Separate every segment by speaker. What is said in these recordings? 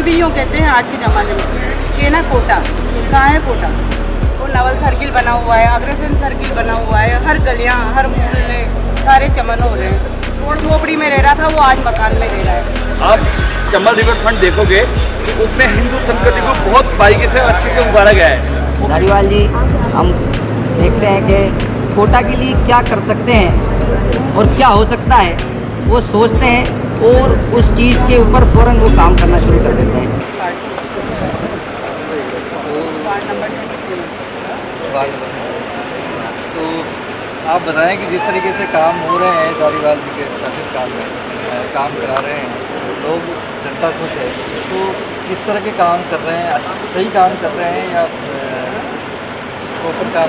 Speaker 1: बुजुर्ग भी यूँ कहते हैं आज के ज़माने में कि ना कोटा कहाँ है कोटा। वो नवल सर्किल बना हुआ है, अग्रसेन सर्किल बना हुआ है, हर गलियाँ हर मोहल्ले सारे चमन हो रहे हैं। वो झोपड़ी में रह रहा था वो आज मकान में रह रहा है।
Speaker 2: आप चंबल रिवर फ्रंट देखोगे तो उसमें हिंदू संस्कृति को बहुत बारीकी से अच्छे से उभारा गया है।
Speaker 3: धारीवाल जी, हम देखते हैं कि कोटा के लिए क्या कर सकते हैं और क्या हो सकता है, वो सोचते हैं और उस चीज़ के ऊपर फ़ौरन वो काम करना शुरू कर देते हैं।
Speaker 4: तो आप बताएं कि जिस तरीके से काम हो रहे हैं धारीवाल जी के शासनकाल में काम करा रहे हैं लोग, जनता खुश है, तो किस तरह के काम कर रहे हैं? सही काम कर रहे हैं या प्रॉपर काम?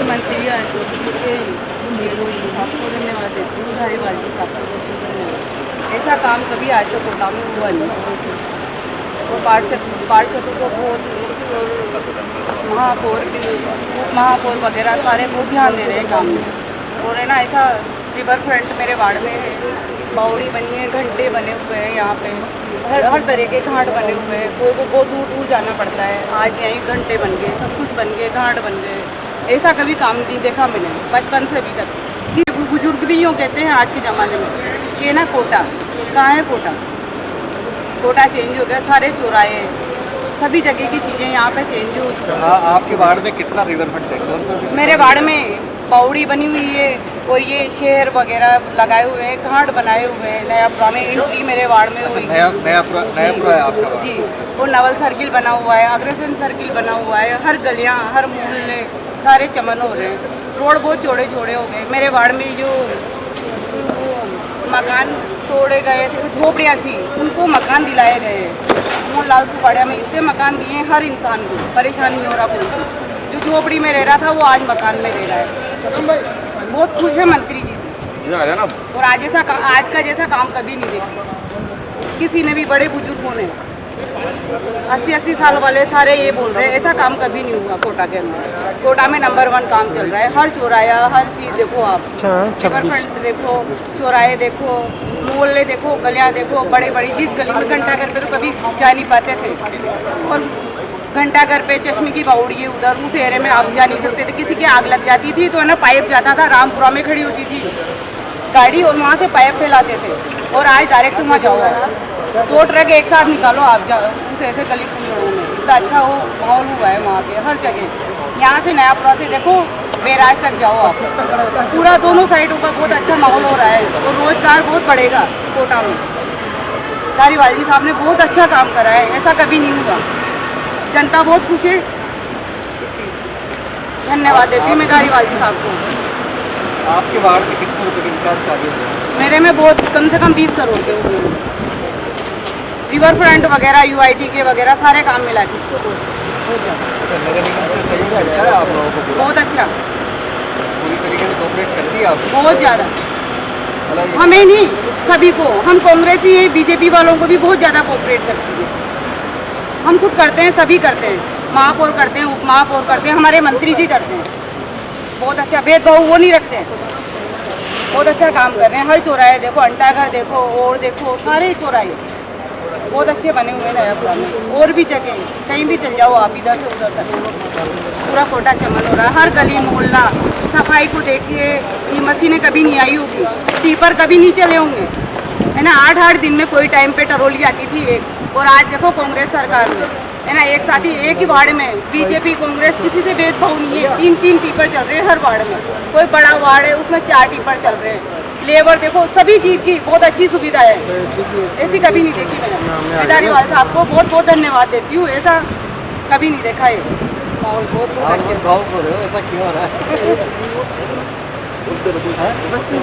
Speaker 1: धन्यवाद देती हूँ धारीवाल जी साहब। ऐसा काम कभी आज तक कोटा में हुआ नहीं। और पार्षदों को बहुत महापौर महापौर वगैरह सारे बहुत ध्यान दे रहे हैं काम में। और है ना ऐसा रिवर फ्रंट मेरे वार्ड में है, बावड़ी बनी है, घंटे बने हुए हैं यहाँ पे, हर तरह के घाट बने हुए हैं। कोई को बहुत दूर दूर जाना पड़ता है, आज यहीं घंटे बन गए, सब कुछ बन गए, घाट बन गए। ऐसा कभी काम नहीं देखा मैंने बचपन से अभी तक। कि बुजुर्ग भी यूँ कहते हैं आज के ज़माने में कि ना कोटा कहाँ है कोटा। कोटा चेंज हो गया, सारे चौराहे सभी जगह की चीज़ें यहाँ पे चेंज हो चुकी हैं।
Speaker 4: आपके वार्ड में कितना रिवर फ्रंट है? कौन
Speaker 1: मेरे वार्ड में बावड़ी बनी हुई है और ये शहर वगैरह लगाए हुए हैं, घाट बनाए हुए हैं, नया पुराने एंट्री मेरे वार्ड में हुई
Speaker 4: नया पूरा है आपका वार्ड?
Speaker 1: जी, वो नवल सर्किल बना हुआ है, अग्रसेन सर्किल बना हुआ है, हर गलियाँ हर मोहल्ले सारे चमन हो रहे हैं। रोड बहुत चौड़े चौड़े हो गए। मेरे वार्ड में जो मकान तोड़े गए थे, झोपड़ियाँ थी, उनको मकान दिलाए गए। मोहनलाल सुपाड़िया में इतने मकान दिए हैं, हर इंसान को परेशान नहीं हो रहा। कोई जो झोपड़ी में रह रहा था वो आज मकान में रह रहा है। बहुत खुश है मंत्री जी से। और आज का जैसा काम कभी नहीं देखा किसी ने भी, बड़े बुजुर्गों ने 80-80 साल वाले सारे ये बोल रहे हैं ऐसा काम कभी नहीं हुआ कोटा के अंदर। कोटा में नंबर 1 काम चल रहा है, हर चौराया हर चीज़ देखो आप, रिवर फ्रंट देखो, चौराहे देखो, मोहल्ले देखो, गलियाँ देखो, बड़े बड़ी जिस गली में घंटाघर पे तो कभी जा नहीं पाते थे, और घंटाघर पे चश्मे की बावड़ी है उधर, उस एरिया में आप जा नहीं सकते थे। किसी की आग लग जाती थी तो है ना पाइप जाता था, रामपुरा में खड़ी होती थी गाड़ी और वहाँ से पाइप फैलाते थे। और आज डायरेक्ट वहाँ जाओ, 2 ट्रक एक साथ निकालो, आप जाओ उस ऐसे गली कुंजड़ों में। इतना अच्छा वो माहौल हुआ है वहाँ पे हर जगह। यहाँ से नयापुरा से देखो बैराज तक जाओ आप, पूरा दोनों साइडों का बहुत अच्छा माहौल हो रहा है। और रोजगार बहुत बढ़ेगा कोटा में। धारीवाल जी साहब ने बहुत अच्छा काम करा है, ऐसा कभी नहीं हुआ। जनता बहुत खुश है इस चीज़ से। धन्यवाद देती हूँ मैं धारीवाल जी साहब को।
Speaker 4: आपके वार्ड में कितने रुपए के विकास कार्य हुए हैं?
Speaker 1: मेरे में बहुत कम से कम 20 करोड़ के हुए। रिवर फ्रंट वगैरह UIT के वगैरह सारे काम मिला के बहुत ज़्यादा।
Speaker 4: नगर निगम से सहयोग मिलता है आप लोगों को?
Speaker 1: बहुत अच्छा,
Speaker 4: पूरी तरीके से कोऑपरेट करती है आप?
Speaker 1: बहुत ज़्यादा। हमें नहीं, सभी को। हम कांग्रेसी है, BJP वालों को भी बहुत ज़्यादा कोऑपरेट करती है। हम खुद करते हैं, सभी करते हैं, महापौर करते हैं, उप महापौर करते हैं, हमारे मंत्री जी करते हैं। बहुत अच्छा भेदभाव वो नहीं रखते हैं, बहुत अच्छा काम कर रहे हैं। हर चौराहे देखो, घंटाघर देखो, और देखो सारे चौराहे बहुत अच्छे बने हुए हैं नयापुरा में। और भी जगह कहीं भी चल जाओ आप, इधर से उधर तक पूरा कोटा चमन हो रहा है। हर गली मोहल्ला सफाई को देखिए, ये मशीनें कभी नहीं आई होगी, टीपर कभी नहीं चले होंगे, है ना। 8-8 दिन में कोई टाइम पे टरोली आती थी एक। और आज देखो कांग्रेस सरकार में, है ना, एक साथ ही एक ही वार्ड में BJP कांग्रेस किसी से भेदभाव नहीं है। 3-3 टीपर चल रहे हैं हर वार्ड में। कोई बड़ा वार्ड है उसमें 4 टीपर चल रहे हैं। लेबर देखो, सभी चीज़ की बहुत अच्छी सुविधा है, ऐसी कभी नहीं देखी मैंने। धारीवाल साहब को बहुत बहुत धन्यवाद देती हूँ, ऐसा कभी नहीं देखा है। माहौल बहुत अच्छा।
Speaker 4: ऐसा क्यों हो रहा है?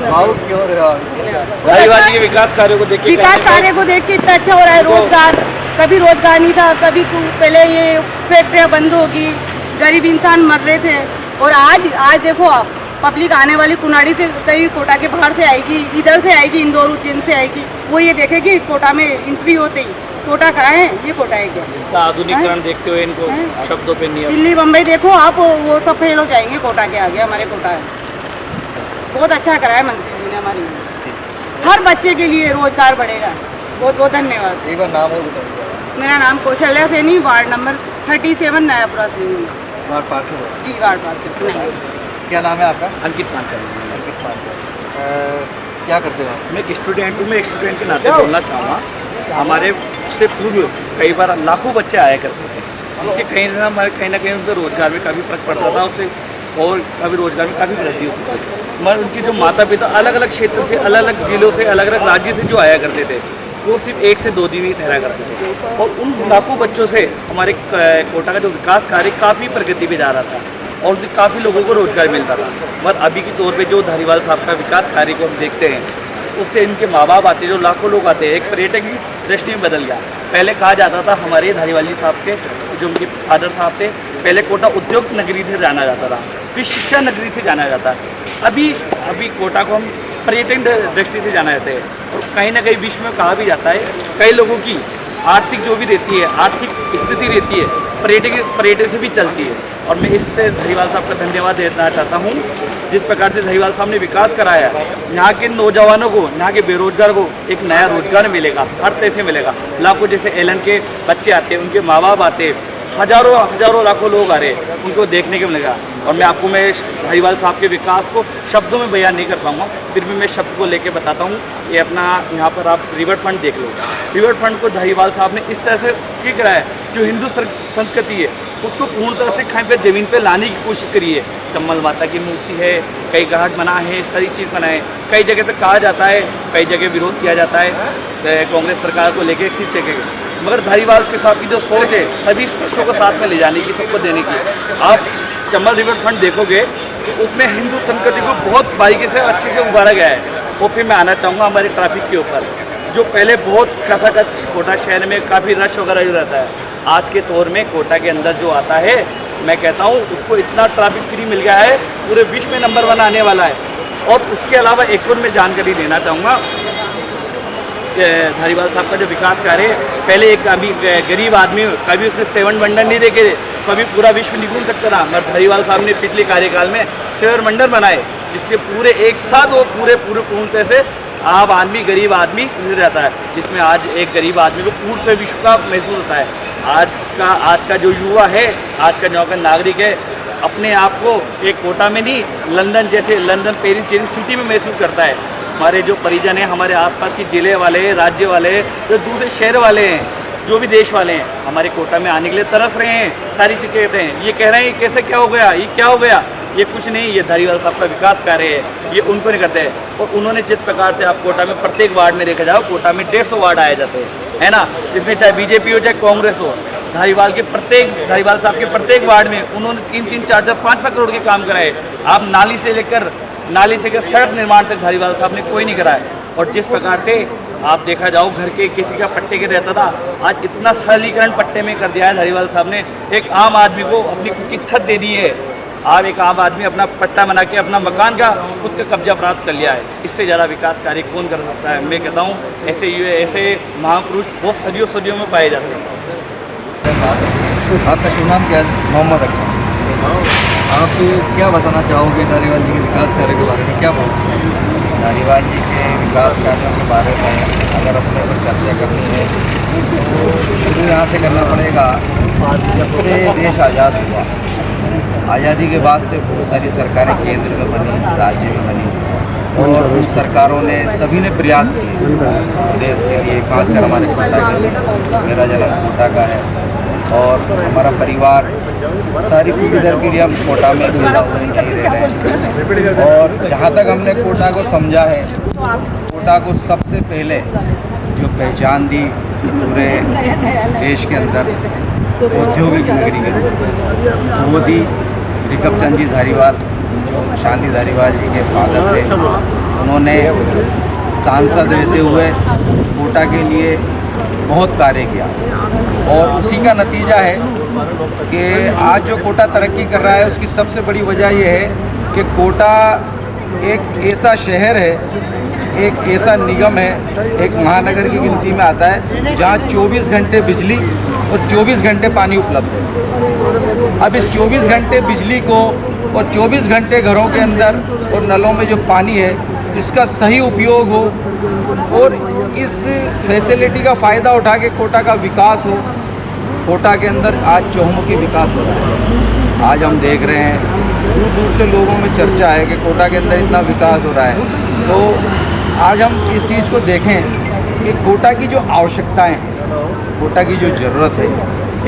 Speaker 4: भाव क्यों हो रहा है?
Speaker 2: धारीवाल जी के विकास कार्यों को देख
Speaker 1: के इतना अच्छा हो रहा है। रोजगार, कभी रोजगार नहीं था, कभी पहले ये फैक्ट्रियाँ बंद होगी, गरीब इंसान मर रहे थे। और आज देखो आप, पब्लिक आने वाली कुनाड़ी से, कई कोटा के बाहर से आएगी, इधर से आएगी, इंदौर उज्जैन से आएगी, वो ये देखेगी कोटा में एंट्री होते ही कोटा कहाँ है, ये कोटा है क्या।
Speaker 2: आधुनिकीकरण देखते हुए इनको शब्दों पे नहीं,
Speaker 1: दिल्ली बम्बई देखो आप, वो सब फेल हो जाएंगे कोटा के आगे। हमारे कोटा है बहुत अच्छा करा है मंत्री जी ने हमारी, हर बच्चे के लिए रोजगार बढ़ेगा। बहुत बहुत धन्यवाद।
Speaker 4: एक बार नाम और बताइए।
Speaker 1: मेरा नाम कौशल्या सैनी, वार्ड नंबर 37 नयापुरा से हूँ।
Speaker 4: वार्ड पार्षद हो।
Speaker 1: जी वार्ड पार्षद नहीं।
Speaker 4: क्या नाम है आपका?
Speaker 2: अंकित पांचाल।
Speaker 4: अंकित पांचाल। क्या करते हो आप?
Speaker 2: मैं एक स्टूडेंट हूँ। मैं एक स्टूडेंट के नाते बोलना चाहूँगा, हमारे से पूर्व कई बार लाखों बच्चे आया करते थे, जिसके कहीं ना कहीं उनके रोजगार में काफ़ी फर्क पड़ता था उससे, और काफ़ी रोजगार में काफ़ी वृद्धि होती थी। मगर उनके जो माता पिता अलग अलग क्षेत्र से, अलग अलग जिलों से, अलग अलग राज्य से जो आया करते थे, वो सिर्फ 1 से 2 दिन ही ठहरा करते थे, और उन लाखों बच्चों से हमारे कोटा का जो विकास कार्य काफ़ी प्रगति पे जा रहा था, और उससे काफ़ी लोगों को रोजगार मिलता था। मगर अभी के तौर पे जो धारीवाल साहब का विकास कार्य को हम देखते हैं, उससे इनके माँ बाप आते, जो लाखों लोग आते हैं, एक पर्यटक की दृष्टि में बदल गया। पहले कहा जाता था, हमारे धारीवाली साहब के जो उनके फादर साहब थे, पहले कोटा उद्योग नगरी से जाना जाता था, फिर शिक्षा नगरी से जाना जाता। अभी कोटा को हम पर्यटन दृष्टि से जाना जाते हैं, और कहीं ना कहीं विश्व में कहा भी जाता है, कई लोगों की आर्थिक जो भी रहती है, आर्थिक स्थिति रहती है, पर्यटन से भी चलती है। और मैं इससे धारीवाल साहब का धन्यवाद देना चाहता हूँ, जिस प्रकार से धारीवाल साहब ने विकास कराया, यहाँ के नौजवानों को, यहाँ के बेरोजगार को एक नया रोजगार मिलेगा, हर तरह से मिलेगा। लाखों जैसे एलन के बच्चे आते हैं, उनके माँ बाप आते हैं, हजारों लाखों लोग आ रहे हैं, उनको देखने को मिलेगा। और मैं धारीवाल साहब के विकास को शब्दों में बयान नहीं कर पाऊँगा, फिर भी मैं शब्द को लेके बताता हूँ। ये अपना यहाँ पर आप रिवर फ्रंट देख लो। रिवर फ्रंट को धारीवाल साहब ने इस तरह से क्या करा है, जो हिंदू संस्कृति है उसको पूर्ण तरह से खाई पर ज़मीन पे लाने की कोशिश करी है। चम्बल माता की मूर्ति है, कई घाट बना है, सारी चीज़ बनाए। कई जगह से कहा जाता है, कई जगह विरोध किया जाता है कांग्रेस सरकार को लेके, किस जगह, मगर धारीवाल के साथ की जो सोच है, सभी स्पर्शों को साथ में ले जाने की, सबको देने की। आप चंबल रिवर फ्रंट देखोगे तो उसमें हिंदू संस्कृति को बहुत बारीकी से अच्छे से उभारा गया है। और फिर मैं आना चाहूँगा हमारे ट्रैफिक के ऊपर, जो पहले बहुत खचाखच कोटा शहर में काफ़ी रश वगैरह जो रहता है, आज के दौर में कोटा के अंदर जो आता है, मैं कहता हूँ उसको इतना ट्रैफिक फ्री मिल गया है, पूरे विश्व में नंबर 1 आने वाला है। और उसके अलावा एक और मैं जानकारी देना चाहूँगा, धारीवाल साहब का जो विकास कार्य है, पहले एक अभी गरीब आदमी कभी उसने 7 वंडर नहीं देखे, कभी पूरा विश्व नहीं घूम सकता था, मगर धारीवाल साहब ने पिछले कार्यकाल में 7 वंडर बनाए, जिसके पूरे एक साथ वो पूरे पूर्ण तरह से आम आदमी, गरीब आदमी रहता है, जिसमें आज एक गरीब आदमी को पूर्ण विश्व का महसूस होता है। आज का जो युवा है, आज का नौकर नागरिक है, अपने आप को एक कोटा में नहीं, लंदन पेरिस जैसी सिटी में महसूस करता है। हमारे जो परिजन हैं, हमारे आसपास की जिले वाले, राज्य वाले, जो दूसरे शहर वाले हैं, जो भी देश वाले हैं, हमारे कोटा में आने के लिए तरस रहे हैं। सारी चीज़ कहते हैं, ये कह रहे हैं कैसे क्या हो गया, ये क्या हो गया, ये कुछ नहीं, ये धारीवाल साहब का विकास कार्य है, ये उनको नहीं करते हैं। और उन्होंने जिस प्रकार से आप कोटा में प्रत्येक वार्ड में देखा जाओ, कोटा में 150 वार्ड आए जाते हैं, है ना, जिसमें चाहे बीजेपी हो चाहे कांग्रेस हो, धारीवाल साहब के प्रत्येक वार्ड में उन्होंने 3-3, 4-4, 5-5 करोड़ के काम कराए। आप नाली से लेकर सड़क निर्माण तक धारीवाल साहब ने कोई नहीं कराया। और जिस प्रकार से आप देखा जाओ, घर के किसी का पट्टे के रहता था, आज इतना सरलीकरण पट्टे में कर दिया है धारीवाल साहब ने। एक आम आदमी को अपनी खुद की छत दे दी है। आप एक आम आदमी अपना पट्टा बना के अपना मकान का खुद का कब्जा प्राप्त कर लिया है। इससे ज़्यादा विकास कार्य कौन कर सकता है? मैं कहता हूँ ऐसे महापुरुष बहुत सदियों में पाए जाते हैं।
Speaker 4: आपका शुभ नाम क्या है? मोहम्मद अकबर। आप क्या बताना चाहोगे धारीवाल जी के विकास कार्य के बारे में? क्या बोलोगे?
Speaker 5: धारीवाल जी के विकास कार्यों के बारे में अगर अपने पर चर्चा करनी है तो शुरू यहाँ से करना पड़ेगा। जब से देश आज़ाद हुआ, आज़ादी के बाद से बहुत सारी सरकारें केंद्र में बनी, राज्य में बनी, और उन सरकारों ने सभी ने प्रयास किए देश के लिए, खासकर हमारे कोटा के लिए। मेरा जन्म कोटा का है और हमारा परिवार सारी पीढ़ी दर के लिए हम कोटा में पैदा हुए नहीं रह रहे हैं। और जहाँ तक हमने कोटा को समझा है, कोटा को सबसे पहले जो पहचान दी पूरे देश के अंदर औद्योगिक नगरी के रूप में, वो दी रिकब चंद जी धारीवाल, जो शांति धारीवाल जी के फादर थे। उन्होंने सांसद रहते हुए कोटा के लिए बहुत कार्य किया, और उसी का नतीजा है कि आज जो कोटा तरक्की कर रहा है, उसकी सबसे बड़ी वजह यह है कि कोटा एक ऐसा शहर है, एक ऐसा निगम है, एक महानगर की गिनती में आता है, जहाँ 24 घंटे बिजली और 24 घंटे पानी उपलब्ध है। अब इस 24 घंटे बिजली को और 24 घंटे घरों के अंदर और नलों में जो पानी है, इसका सही उपयोग हो, और इस फैसिलिटी का फ़ायदा उठा के कोटा का विकास हो। कोटा के अंदर आज चहुमुखी विकास हो रहा है। आज हम देख रहे हैं दूर दूर से लोगों में चर्चा है कि कोटा के अंदर इतना विकास हो रहा है। तो आज हम इस चीज़ को देखें कि कोटा की जो आवश्यकताएं हैं, कोटा की जो ज़रूरत है।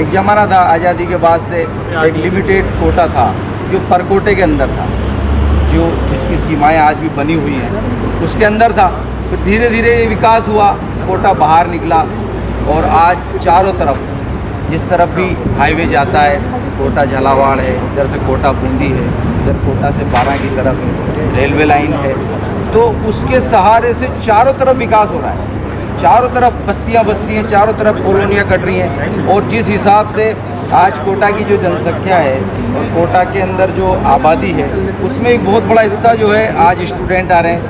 Speaker 5: एक ज़माना था आज़ादी के बाद से एक लिमिटेड कोटा था जो परकोटे के अंदर था, जो जिसकी सीमाएं आज भी बनी हुई हैं, उसके अंदर था। फिर धीरे धीरे ये विकास हुआ, कोटा बाहर निकला और आज चारों तरफ जिस तरफ भी हाईवे जाता है, कोटा झालावाड़ है, इधर से कोटा बूंदी है, इधर कोटा से बारा की तरफ है, रेलवे लाइन है। तो उसके सहारे से चारों तरफ विकास हो रहा है, चारों तरफ बस्तियां बस रही हैं, चारों तरफ कॉलोनियाँ कट रही हैं। और जिस हिसाब से आज कोटा की जो जनसंख्या है और कोटा के अंदर जो आबादी है, उसमें एक बहुत बड़ा हिस्सा जो है आज स्टूडेंट आ रहे हैं।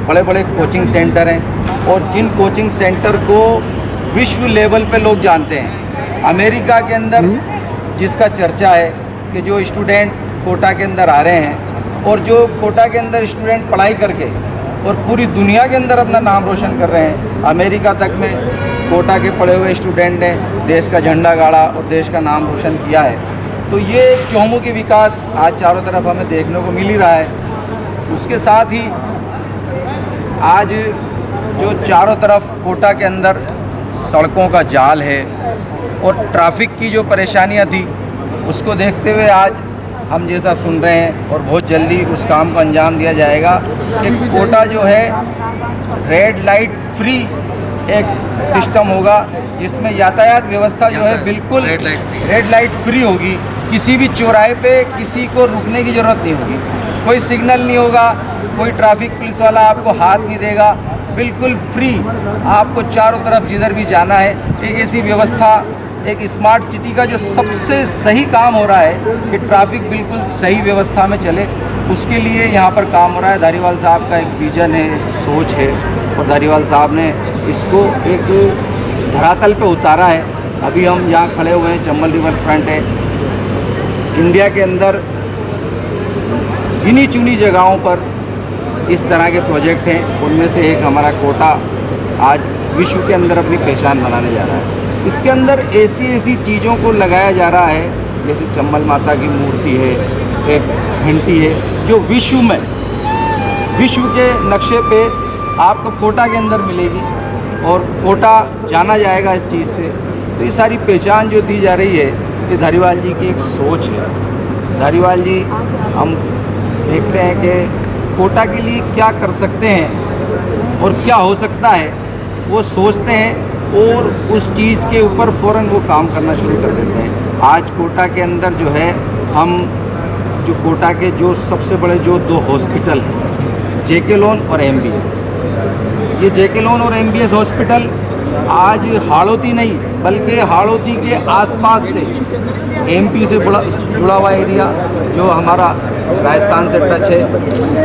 Speaker 5: बड़े बड़े कोचिंग सेंटर हैं और जिन कोचिंग सेंटर को विश्व लेवल पे लोग जानते हैं। अमेरिका के अंदर जिसका चर्चा है कि जो स्टूडेंट कोटा के अंदर आ रहे हैं और जो कोटा के अंदर स्टूडेंट पढ़ाई करके और पूरी दुनिया के अंदर अपना नाम रोशन कर रहे हैं। अमेरिका तक में कोटा के पढ़े हुए स्टूडेंट ने देश का झंडा गाड़ा और देश का नाम रोशन किया है। तो ये चहुमुखी विकास आज चारों तरफ हमें देखने को मिल ही रहा है। उसके साथ ही आज जो चारों तरफ कोटा के अंदर सड़कों का जाल है और ट्रैफिक की जो परेशानियां थी, उसको देखते हुए आज हम जैसा सुन रहे हैं और बहुत जल्दी उस काम को अंजाम दिया जाएगा कि कोटा जो है रेड लाइट फ्री एक सिस्टम होगा, जिसमें यातायात व्यवस्था जो है बिल्कुल रेड लाइट फ्री होगी। किसी भी चौराहे पे किसी को रुकने की ज़रूरत नहीं होगी, कोई सिग्नल नहीं होगा, कोई ट्रैफिक पुलिस वाला आपको हाथ नहीं देगा, बिल्कुल फ्री आपको चारों तरफ जिधर भी जाना है। एक ऐसी व्यवस्था, एक स्मार्ट सिटी का जो सबसे सही काम हो रहा है कि ट्रैफिक बिल्कुल सही व्यवस्था में चले, उसके लिए यहाँ पर काम हो रहा है। धारीवाल साहब का एक विज़न है, एक सोच है और धारीवाल साहब ने इसको एक धरातल पे उतारा है। अभी हम यहाँ खड़े हुए हैं, चंबल रिवर फ्रंट है। इंडिया के अंदर गिनी चुनी जगहों पर इस तरह के प्रोजेक्ट हैं, उनमें से एक हमारा कोटा आज विश्व के अंदर अपनी पहचान बनाने जा रहा है। इसके अंदर ऐसी चीज़ों को लगाया जा रहा है, जैसे चंबल माता की मूर्ति है, एक घंटी है, जो विश्व के नक्शे पे आपको कोटा के अंदर मिलेगी और कोटा जाना जाएगा इस चीज़ से। तो ये सारी पहचान जो दी जा रही है, ये धारीवाल जी की एक सोच है। धारीवाल जी हम देखते हैं कि कोटा के लिए क्या कर सकते हैं और क्या हो सकता है, वो सोचते हैं और उस चीज़ के ऊपर फ़ौरन वो काम करना शुरू कर देते हैं। आज कोटा के अंदर जो है, हम जो कोटा के जो सबसे बड़े जो दो हॉस्पिटल हैं, जेके लोन और एमबीएस, ये जेके लोन और एमबीएस हॉस्पिटल आज हाड़ौती नहीं बल्कि हाड़ौती के आसपास से एमपी से जुड़ा हुआ एरिया जो हमारा राजस्थान से टच है,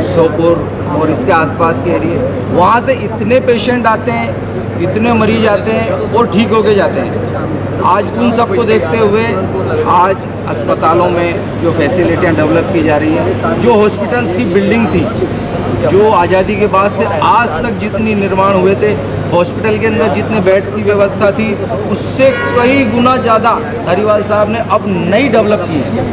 Speaker 5: सोपोर और इसके आसपास के एरिया, वहाँ से इतने पेशेंट आते हैं, इतने मरीज आते हैं और ठीक होके जाते हैं। आज उन सबको देखते हुए आज अस्पतालों में जो फैसिलिटियाँ डेवलप की जा रही हैं, जो हॉस्पिटल्स की बिल्डिंग थी, जो आज़ादी के बाद से आज तक जितनी निर्माण हुए थे, हॉस्पिटल के अंदर जितने बेड्स की व्यवस्था थी, उससे कई गुना ज़्यादा धारीवाल साहब ने अब नई डेवलप की है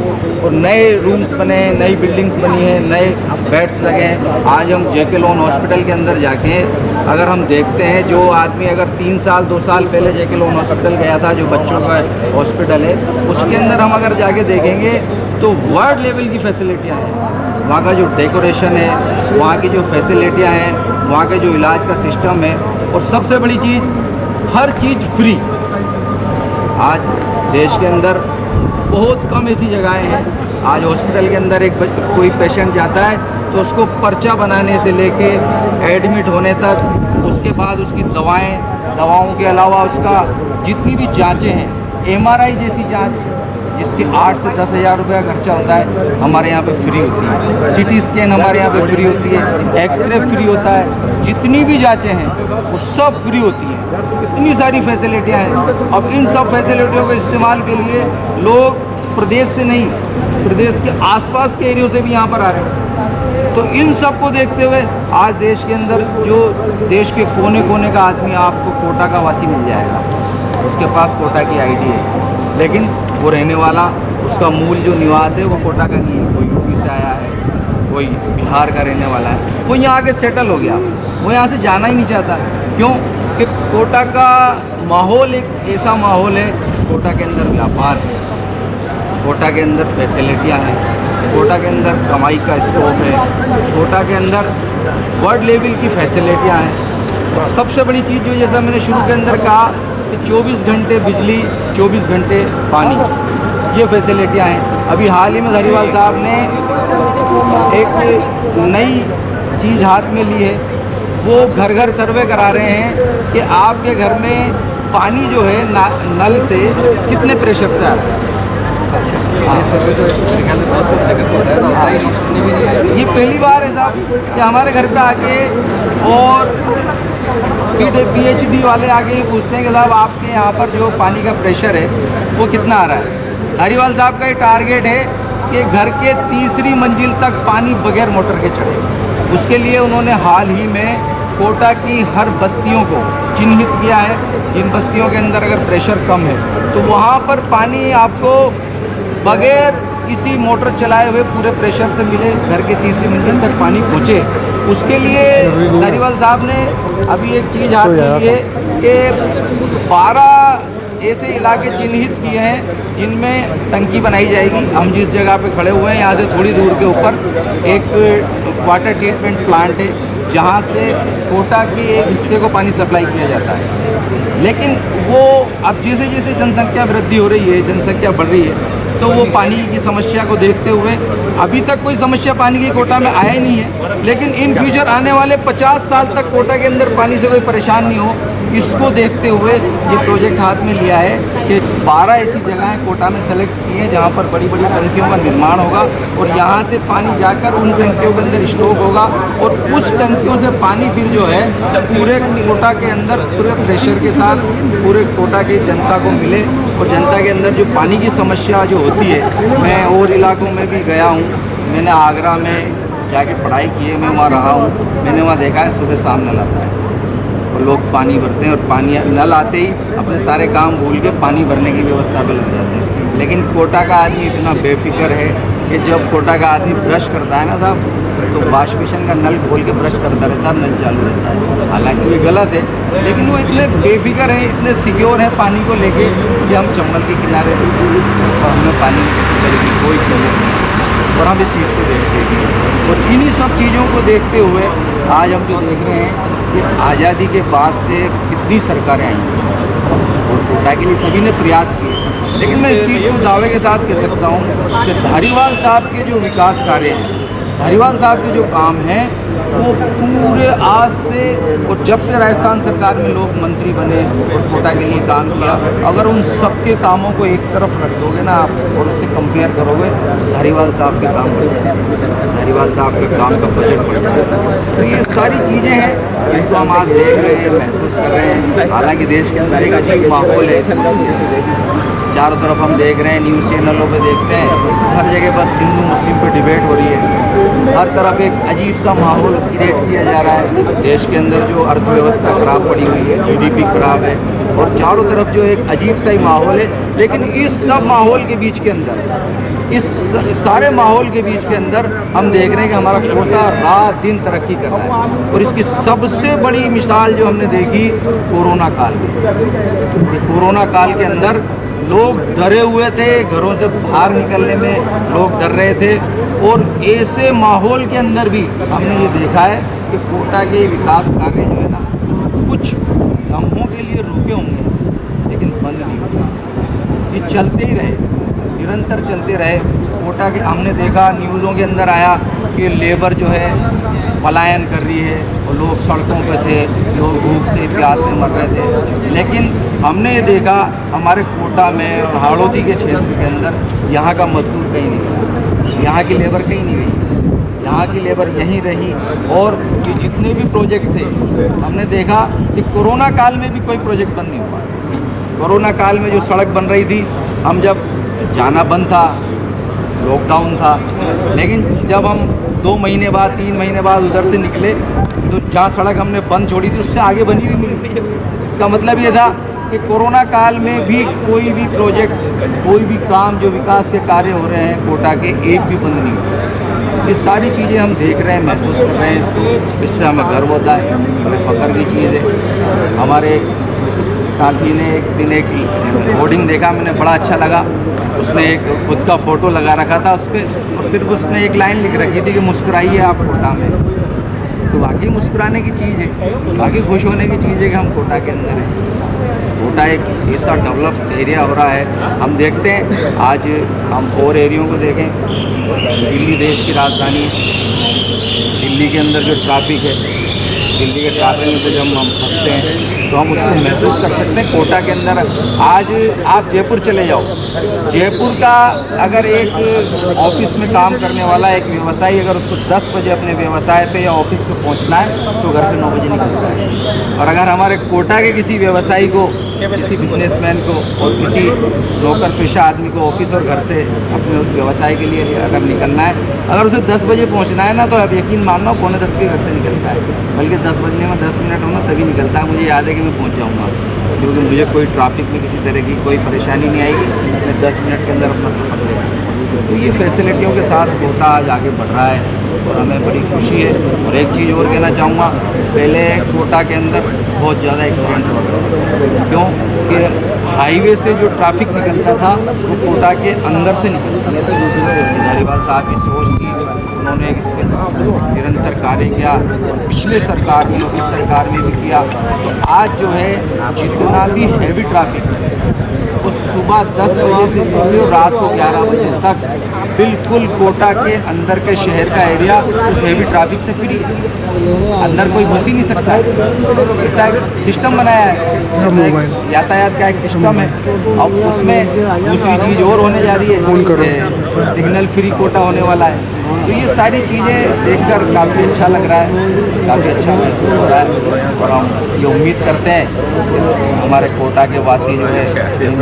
Speaker 5: और नए रूम्स बने हैं, नई बिल्डिंग्स बनी हैं, नए बेड्स लगे हैं। आज हम जेके लोन हॉस्पिटल के अंदर जाके अगर हम देखते हैं, जो आदमी अगर 3 साल 2 साल पहले जेके लोन हॉस्पिटल गया था, जो बच्चों का हॉस्पिटल है, उसके अंदर हम अगर जाके देखेंगे तो वर्ल्ड लेवल की फैसिलिटियाँ हैं। वहाँ का जो डेकोरेशन है, वहाँ की जो फैसिलिटियाँ हैं, वहाँ के जो इलाज का सिस्टम है, और सबसे बड़ी चीज़, हर चीज़ फ्री। आज देश के अंदर बहुत कम ऐसी जगहें हैं, आज हॉस्पिटल के अंदर एक कोई पेशेंट जाता है तो उसको पर्चा बनाने से लेके एडमिट होने तक, उसके बाद उसकी दवाओं के अलावा उसका जितनी भी जांचें हैं, MRI जैसी जांच जिसके 8 से 10 हज़ार रुपये का खर्चा होता है, हमारे यहाँ पे फ्री होती है। CT स्कैन हमारे यहाँ पे फ्री होती है, एक्सरे फ्री होता है, जितनी भी जांचें हैं वो सब फ्री होती हैं। इतनी सारी फैसिलिटियाँ हैं। अब इन सब फैसिलिटियों के इस्तेमाल के लिए लोग प्रदेश से नहीं, प्रदेश के आसपास के एरियो से भी यहाँ पर आ रहे हैं। तो इन सब को देखते हुए आज देश के अंदर जो देश के कोने कोने का आदमी आपको कोटा का वासी मिल जाएगा, उसके पास कोटा की आईडी है, लेकिन वो रहने वाला, उसका मूल जो निवास है वो कोटा का नहीं है। कोई यूपी से आया है, कोई बिहार का रहने वाला है, वो यहाँ आके सेटल हो गया, वो यहाँ से जाना ही नहीं चाहता। क्यों? कि कोटा का माहौल एक ऐसा माहौल है, कोटा के अंदर व्यापार है, कोटा के अंदर फैसिलिटियाँ हैं, कोटा के अंदर कमाई का स्कोप है, कोटा के अंदर वर्ल्ड लेवल की फैसिलिटियाँ हैं। सबसे बड़ी चीज़ जो जैसा मैंने शुरू के अंदर कहा कि 24 घंटे बिजली, 24 घंटे पानी, ये फैसिलिटियाँ हैं। अभी हाल ही में धारीवाल साहब ने एक नई चीज़ हाथ में ली है, वो घर घर सर्वे करा रहे हैं कि आपके घर में पानी जो है नल से कितने प्रेशर से आ रहा है।
Speaker 4: ये सर्वे तो मेरे ख्याल से बहुत जगह हो रहा है, होता ही नहीं, सुनने भी नहीं आया।
Speaker 5: ये पहली बार है साहब कि हमारे घर पे आके और PhD वाले आके ये पूछते हैं कि साहब आपके यहाँ पर जो पानी का प्रेशर है वो कितना आ रहा है। धारीवाल साहब का ये टारगेट है कि घर के तीसरी मंजिल तक पानी बगैर मोटर के चढ़े। उसके लिए उन्होंने हाल ही में कोटा की हर बस्तियों को चिन्हित किया है। जिन बस्तियों के अंदर अगर प्रेशर कम है तो वहाँ पर पानी आपको बगैर किसी मोटर चलाए हुए पूरे प्रेशर से मिले, घर के तीसरी मंजिल तक पानी पहुँचे। उसके लिए धारीवाल साहब ने अभी एक चीज़ हाथ में ली है कि 12 ऐसे इलाके चिन्हित किए हैं जिनमें टंकी बनाई जाएगी। हम जिस जगह पे खड़े हुए हैं यहाँ से थोड़ी दूर के ऊपर एक वाटर ट्रीटमेंट प्लांट है जहाँ से कोटा के एक हिस्से को पानी सप्लाई किया जाता है। लेकिन वो अब जैसे जैसे जनसंख्या वृद्धि हो रही है, जनसंख्या बढ़ रही है, तो वो पानी की समस्या को देखते हुए अभी तक कोई समस्या पानी की कोटा में आया ही नहीं है, लेकिन इन फ्यूचर आने वाले 50 साल तक कोटा के अंदर पानी से कोई परेशान नहीं हो, इसको देखते हुए ये प्रोजेक्ट हाथ में लिया है कि 12 ऐसी जगहें कोटा में सेलेक्ट की हैं जहाँ पर बड़ी बड़ी टंकियों का निर्माण होगा और यहाँ से पानी जाकर उन टंकियों के अंदर स्टॉक होगा और उस टंकियों से पानी फिर जो है पूरे कोटा के अंदर पूरे प्रेशर के साथ पूरे कोटा की जनता को मिले। और जनता के अंदर जो पानी की समस्या जो होती है, मैं और इलाकों में भी गया हूँ, मैंने आगरा में जाके पढ़ाई की है, मैं वहाँ रहा हूँ, मैंने वहाँ देखा है सुबह शाम नल आता है और लोग पानी भरते हैं और पानी नल आते ही अपने सारे काम भूल के पानी भरने की व्यवस्था पे लग जाते हैं। लेकिन कोटा का आदमी इतना बेफिक्र है कि जब कोटा का आदमी ब्रश करता है ना साहब, तो वाश बेसिन का नल खोल के ब्रश करता रहता है, नल चालू रहता है। हालांकि ये गलत है, लेकिन वो इतने बेफिक्र हैं, इतने सिक्योर हैं पानी को लेके कि हम चंबल के किनारे रहते हैं और हमें पानी में किसी तरह की कोई किल्लत नहीं और हम इस चीज़ को देखते हैं। और इन्हीं सब चीज़ों को देखते हुए आज हम जो देख रहे हैं कि आज़ादी के बाद से कितनी सरकारें आई और कोटा के लिए सभी ने प्रयास किए, लेकिन मैं इस चीज़ को दावे के साथ कह सकता हूँ कि धारीवाल साहब के जो विकास कार्य हैं, धारीवाल साहब के जो काम हैं, वो पूरे आज से और जब से राजस्थान सरकार में लोग मंत्री बने और कोटा के लिए काम किया, अगर उन सबके कामों को एक तरफ रख दोगे ना आप और उससे कंपेयर करोगे तो धारीवाल साहब के काम धारीवाल साहब के काम का बजट बढ़ जाएगा। तो ये सारी चीज़ें हैं जिनको हम आज देख रहे हैं, महसूस कर रहे हैं। हालांकि देश के अंदर एक अजीब माहौल है, चारों तरफ हम देख रहे हैं, न्यूज़ चैनलों पे देखते हैं, हर जगह बस हिंदू मुस्लिम पे डिबेट हो रही है, हर तरफ एक अजीब सा माहौल क्रिएट किया जा रहा है। देश के अंदर जो अर्थव्यवस्था खराब पड़ी हुई है, GDP खराब है और चारों तरफ जो एक अजीब सा ही माहौल है। लेकिन इस सब माहौल के बीच के अंदर, इस सारे माहौल के बीच के अंदर हम देख रहे हैं कि हमारा कोटा रात दिन तरक्की कर रहा है। और इसकी सबसे बड़ी मिसाल जो हमने देखी कोरोना काल में, कोरोना काल के अंदर लोग डरे हुए थे, घरों से बाहर निकलने में लोग डर रहे थे और ऐसे माहौल के अंदर भी हमने ये देखा है कि कोटा के विकास कार्य जो है ना, कुछ लम्हों के लिए रुके होंगे लेकिन बंद नहीं हुआ, ये चलते ही रहे, निरंतर चलते रहे। कोटा के हमने देखा, न्यूज़ों के अंदर आया कि लेबर जो है पलायन कर रही है और लोग सड़कों पे थे, लोग भूख से प्यास से मर रहे थे। लेकिन हमने ये देखा हमारे कोटा में और हाड़ौती के क्षेत्र के अंदर यहाँ का मजदूर कहीं नहीं गया, यहाँ की लेबर कहीं नहीं गई, यहाँ की लेबर यहीं रही। और ये जितने भी प्रोजेक्ट थे हमने देखा कि कोरोना काल में भी कोई प्रोजेक्ट बंद नहीं हुआ। कोरोना काल में जो सड़क बन रही थी, हम जब जाना बंद था, लॉकडाउन था, लेकिन जब हम
Speaker 4: 2 महीने बाद 3 महीने बाद उधर से निकले तो जहाँ सड़क हमने बंद छोड़ी थी उससे आगे बनी हुई मिली। इसका मतलब ये था कि कोरोना काल में भी कोई भी प्रोजेक्ट, कोई भी काम जो विकास के कार्य हो रहे हैं कोटा के, एक भी बंद नहीं हुआ। ये सारी चीज़ें हम देख रहे हैं, महसूस कर रहे हैं इसको, इससे हमें गर्व होता है, बड़े फ़ख्र की चीज़ है। हमारे साथी ने एक दिन एक होर्डिंग देखा, मैंने बड़ा अच्छा लगा। उसने एक खुद का फ़ोटो लगा रखा था उस पर, और सिर्फ उसने एक लाइन लिख रखी थी कि मुस्कुराइए आप कोटा में। तो वाकई मुस्कुराने की चीज़ है, वाकई खुश होने की चीज़ है कि हम कोटा के अंदर हैं। कोटा एक ऐसा डेवलप एरिया हो रहा है। हम देखते हैं, आज हम और एरियो को देखें, दिल्ली देश की राजधानी है, दिल्ली के अंदर जो ट्रैफिक है, दिल्ली के ट्रैफिक में तो जब हम फंसते हैं तो हम उसको महसूस कर सकते हैं। कोटा के अंदर आज आप जयपुर चले जाओ, जयपुर का अगर एक ऑफिस में काम करने वाला एक व्यवसायी, अगर उसको 10 बजे अपने व्यवसाय पे या ऑफिस पे पहुंचना है तो घर से 9 बजे निकलता है। और अगर हमारे कोटा के किसी व्यवसायी को, किसी बिजनेसमैन को और किसी नौकर पेशा आदमी को ऑफिस और घर से अपने उस व्यवसाय के लिए अगर निकलना है, अगर उसे 10 बजे पहुंचना है ना, तो अब यकीन मानना 9:45 के घर से निकलता है, बल्कि 10 बजने में 10 मिनट होना तभी निकलता है। मुझे याद है कि मैं पहुंच जाऊंगा, क्योंकि मुझे कोई ट्रैफिक में किसी तरह की कोई परेशानी नहीं आएगी, मैं 10 मिनट के अंदर अपना सफ़र करूँगा। तो ये फैसिलिटियों के साथ कोटा आज आगे बढ़ रहा है और हमें बड़ी खुशी है। और एक चीज़ और कहना चाहूँगा, पहले कोटा के अंदर बहुत ज़्यादा एक्सीडेंट हो रहा था, क्यों कि हाईवे से जो ट्रैफिक निकलता था वो कोटा के अंदर से निकलता था। धारीवाल साहब की सोच थी, उन्होंने इस पर निरंतर कार्य किया और पिछले सरकार में और इस सरकार में भी किया। तो आज जो है जितना भी हैवी ट्रैफिक वो सुबह 10 बजे से लेकर रात को 11 बजे तक बिल्कुल कोटा के अंदर के शहर का एरिया उस हैवी ट्रैफिक से फ्री है। अंदर कोई घुस ही नहीं सकता है। ऐसा एक सिस्टम बनाया है, यातायात का एक सिस्टम है। अब उसमें दूसरी चीज़ और होने जा रही है, सिग्नल फ्री कोटा होने वाला है। तो ये सारी चीज़ें देखकर काफ़ी अच्छा लग रहा है, काफ़ी अच्छा महसूस हो रहा है। और हम ये उम्मीद करते हैं हमारे कोटा के वासी जो है इन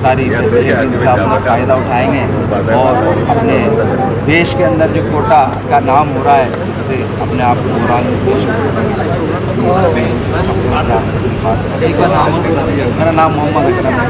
Speaker 4: सारी फैसिलिटीज़ का अपना फ़ायदा उठाएंगे और अपने देश के अंदर जो कोटा का नाम हो रहा है इससे अपने आप को गौरवान्वित मेरा नाम मोहम्मद अकरम है।